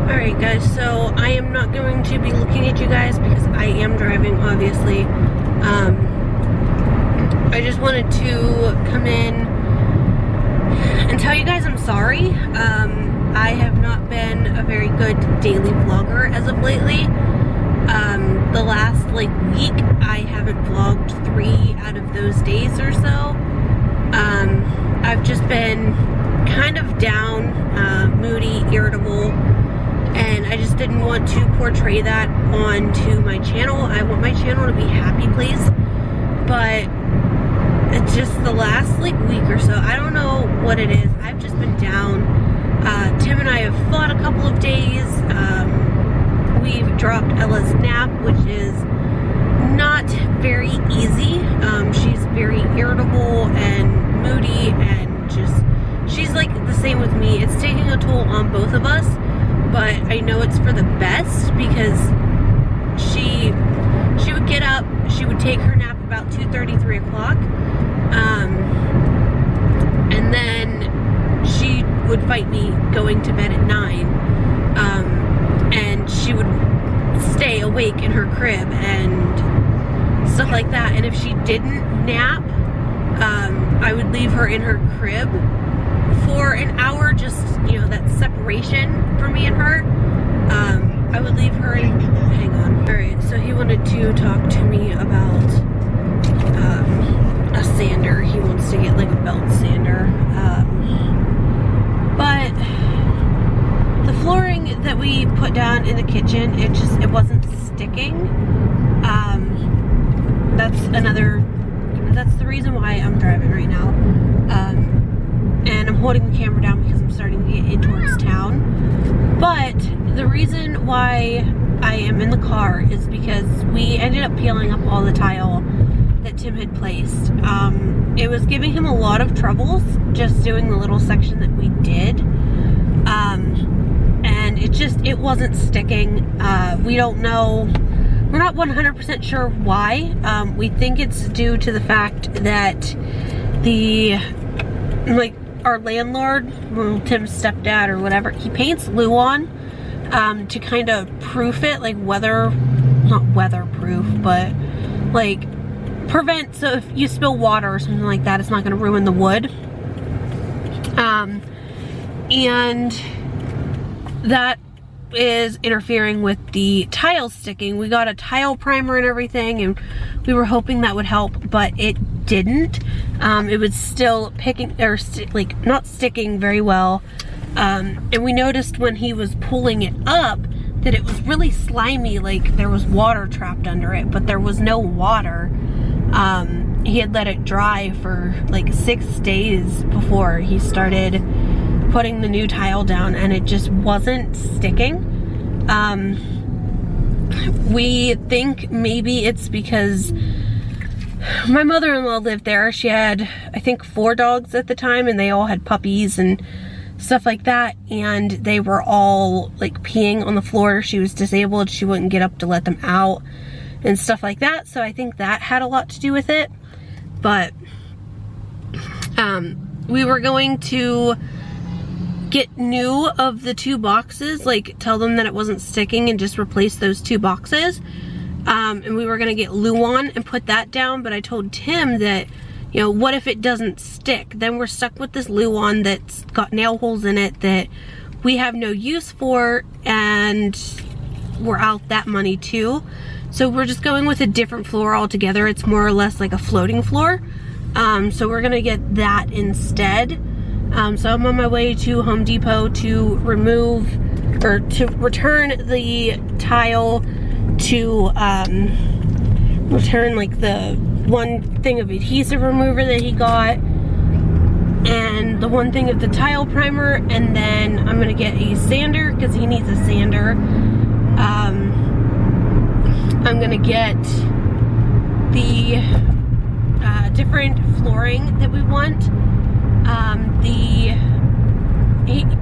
Alright guys, so I am not going to be looking at you guys because I am driving, obviously. I just wanted to come in and tell you guys I'm sorry. I have not been a very good daily vlogger as of lately. The last week I haven't vlogged 3 out of those days or so. I've just been kind of down, moody, irritable, and I just didn't want to portray that onto my channel. I want my channel to be a happy place, but it's just the last week or so. I don't know what it is. I've just been down. Tim and I have fought a couple of days. We've dropped Ella's nap, which is not very easy. She's very irritable and moody, and she's like the same with me. It's taking a toll on both of us, but I know it's for the best because she would get up, she would take her nap about 2:30, 3 o'clock, and then she would fight me going to bed at 9, and she would stay awake in her crib and stuff like that. And if she didn't nap, I would leave her in her crib for an hour, just, you know, that separation for me and her. I would leave her in, hang on. Alright, so he wanted to talk to me about a sander. He wants to get like a belt sander. But the flooring that we put down in the kitchen, it wasn't sticking. That's the reason why I'm driving right now. And I'm holding the camera down because I'm starting to get in towards town. But the reason why I am in the car is because we ended up peeling up all the tile that Tim had placed. It was giving him a lot of troubles just doing the little section that we did. And it wasn't sticking. We don't know. We're not 100% sure why. We think it's due to the fact that our landlord, well, Tim's stepdad or whatever, he paints Luan to kind of proof it, like not weatherproof, but like prevent, so if you spill water or something like that, it's not going to ruin the wood. And that is interfering with the tile sticking. We got a tile primer and everything, and we were hoping that would help, but it didn't. It was still picking, or not sticking very well. And we noticed when he was pulling it up that it was really slimy, like there was water trapped under it, but there was no water. He had let it dry for like 6 days before he started putting the new tile down, and it just wasn't sticking. We think maybe it's because my mother-in-law lived there. She had, I think, 4 dogs at the time, and they all had puppies and stuff like that, and they were all like peeing on the floor. She was disabled, she wouldn't get up to let them out and stuff like that, so I think that had a lot to do with it. But we were going to get new of the 2 boxes, like tell them that it wasn't sticking and just replace those 2 boxes. And we were gonna get Luan and put that down, but I told Tim that, you know, what if it doesn't stick? Then we're stuck with this Luan that's got nail holes in it that we have no use for, and we're out that money too. So we're just going with a different floor altogether. It's more or less like a floating floor. So we're gonna get that instead. So I'm on my way to Home Depot to remove, or to return the tile, to return like the 1 thing of adhesive remover that he got, and the 1 thing of the tile primer, and then I'm gonna get a sander because he needs a sander. I'm gonna get the different flooring that we want.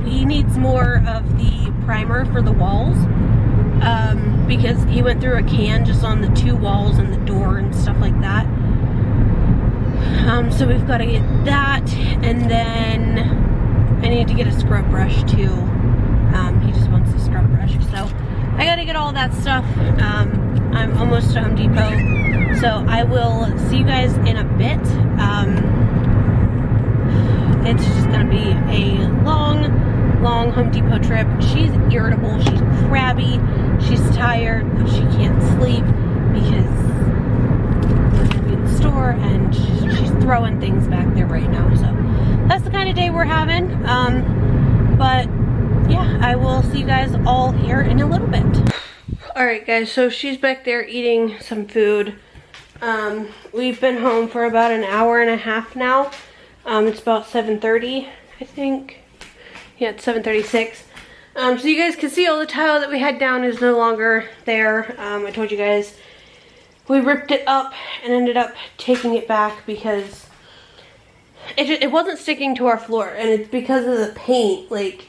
He needs more of the primer for the walls, because he went through a can just on the 2 walls and the door and stuff like that. So we've got to get that, and then I need to get a scrub brush too. He just wants a scrub brush. that stuff. I'm almost to Home Depot, so I will see you guys in a bit. It's just gonna be a long Home Depot trip. She's irritable, she's crabby, she's tired, but she can't sleep because we're gonna be in the store and she's throwing things back there right now. So that's the kind of day we're having. But yeah, I will see you guys all here in a little bit. Alright guys, so she's back there eating some food. We've been home for about an hour and a half now. It's about 7:30, I think. Yeah, it's 7:36. So you guys can see all the tile that we had down is no longer there. I told you guys we ripped it up and ended up taking it back because it wasn't sticking to our floor, and it's because of the paint. Like,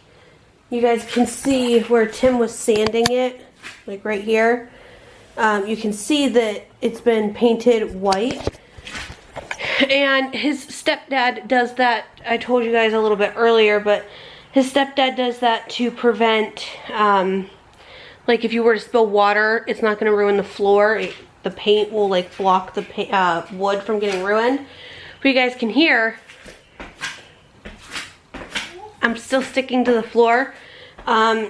you guys can see where Tim was sanding it, like right here. You can see that it's been painted white. And his stepdad does that. I told you guys a little bit earlier, but his stepdad does that to prevent, like if you were to spill water, it's not going to ruin the floor. The paint will like block the wood from getting ruined. But you guys can hear, I'm still sticking to the floor.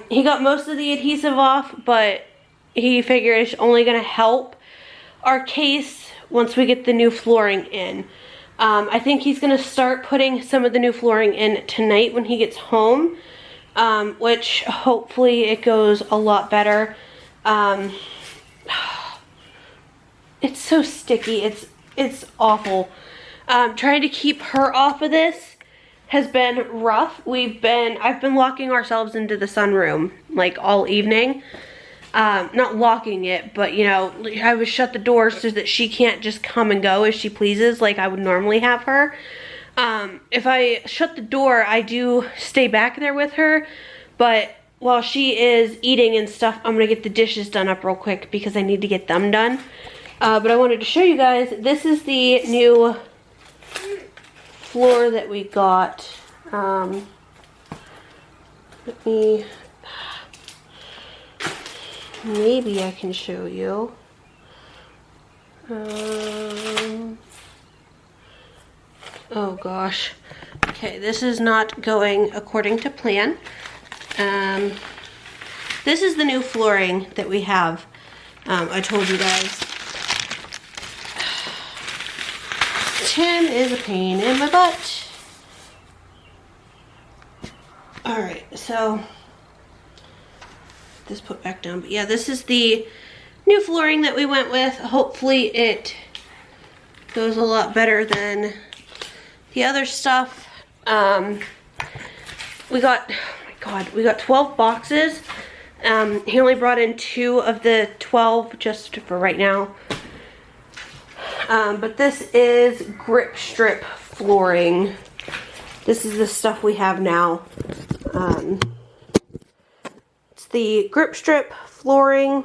He got most of the adhesive off, but he figured it's only going to help our case once we get the new flooring in. I think he's going to start putting some of the new flooring in tonight when he gets home, which hopefully it goes a lot better. It's so sticky. It's awful. Trying to keep her off of this has been rough. I've been locking ourselves into the sunroom like all evening. Not locking it, but you know, I would shut the door so that she can't just come and go as she pleases like I would normally have her. If I shut the door, I do stay back there with her, but while she is eating and stuff, I'm gonna get the dishes done up real quick because I need to get them done. But I wanted to show you guys, this is the new floor that we got. Maybe I can show you. Oh gosh. Okay, this is not going according to plan. This is the new flooring that we have. I told you guys. Tim is a pain in my butt. Alright, so this put back down, but yeah, this is the new flooring that we went with. Hopefully it goes a lot better than the other stuff. We got, oh my god, we got 12 boxes. He only brought in 2 of the 12 just for right now. But this is grip strip flooring. This is the stuff we have now. The grip strip flooring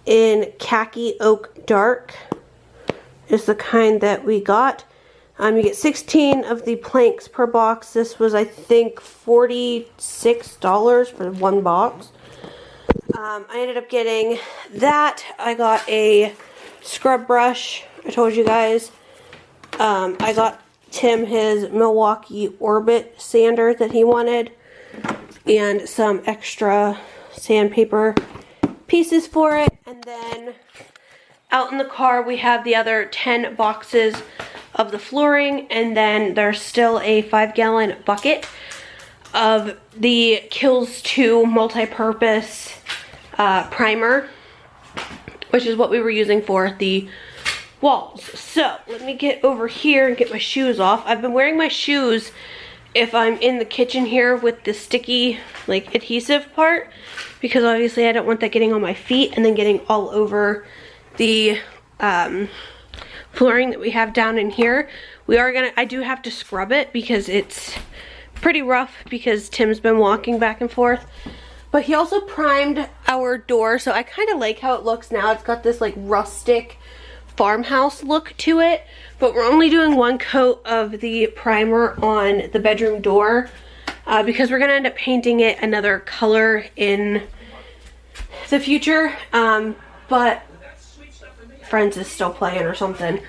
in khaki oak dark is the kind that we got. You get 16 of the planks per box. This was, I think, $46 for one box. I ended up getting that. I got a scrub brush. I told you guys. I got Tim his Milwaukee Orbit sander that he wanted, and some extra sandpaper pieces for it. And then out in the car we have the other 10 boxes of the flooring, and then there's still a 5-gallon bucket of the Kills 2 multi-purpose primer, which is what we were using for the walls. So let me get over here and get my shoes off. I've been wearing my shoes if I'm in the kitchen here with the sticky like adhesive part, because obviously I don't want that getting on my feet and then getting all over the flooring that we have down in here. I do have to scrub it because it's pretty rough because Tim's been walking back and forth. But he also primed our door, so I kind of like how it looks now. It's got this like rustic farmhouse look to it, but we're only doing 1 coat of the primer on the bedroom door because we're gonna end up painting it another color in the future, but Friends is still playing or something.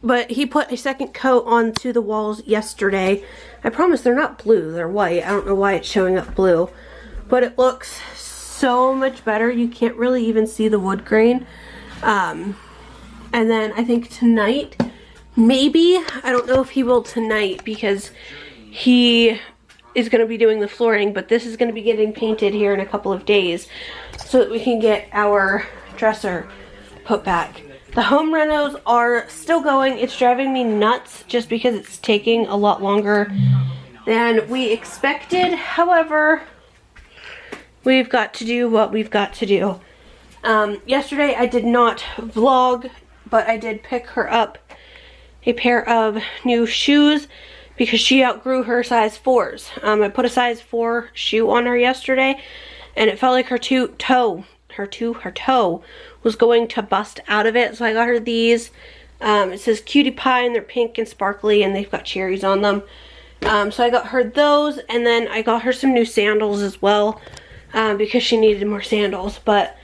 But he put a second coat onto the walls yesterday. I promise they're not blue, they're white. I don't know why it's showing up blue, but it looks so much better. You can't really even see the wood grain. And then I think tonight, maybe, I don't know if he will tonight because he is going to be doing the flooring, but this is going to be getting painted here in a couple of days so that we can get our dresser put back. The home renos are still going. It's driving me nuts just because it's taking a lot longer than we expected. However, we've got to do what we've got to do. Yesterday I did not vlog, but I did pick her up a pair of new shoes because she outgrew her size 4s. I put a size 4 shoe on her yesterday and it felt like her toe was going to bust out of it. So I got her these. It says Cutie Pie and they're pink and sparkly and they've got cherries on them. So I got her those, and then I got her some new sandals as well because she needed more sandals. But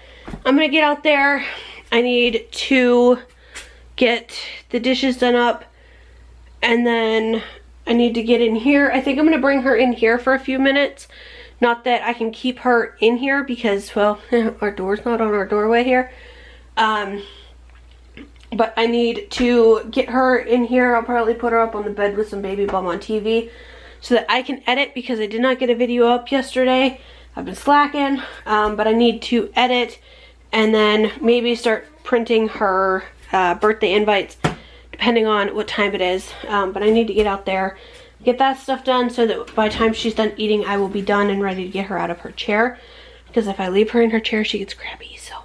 I'm gonna get out there. I need to get the dishes done up, and then I need to get in here. I think I'm gonna bring her in here for a few minutes. Not that I can keep her in here because, well, our door's not on our doorway here. But I need to get her in here. I'll probably put her up on the bed with some Baby Bum on TV so that I can edit because I did not get a video up yesterday. I've been slacking, but I need to edit and then maybe start printing her birthday invites depending on what time it is. But I need to get out there, get that stuff done so that by the time she's done eating, I will be done and ready to get her out of her chair. Because if I leave her in her chair, she gets crabby, so.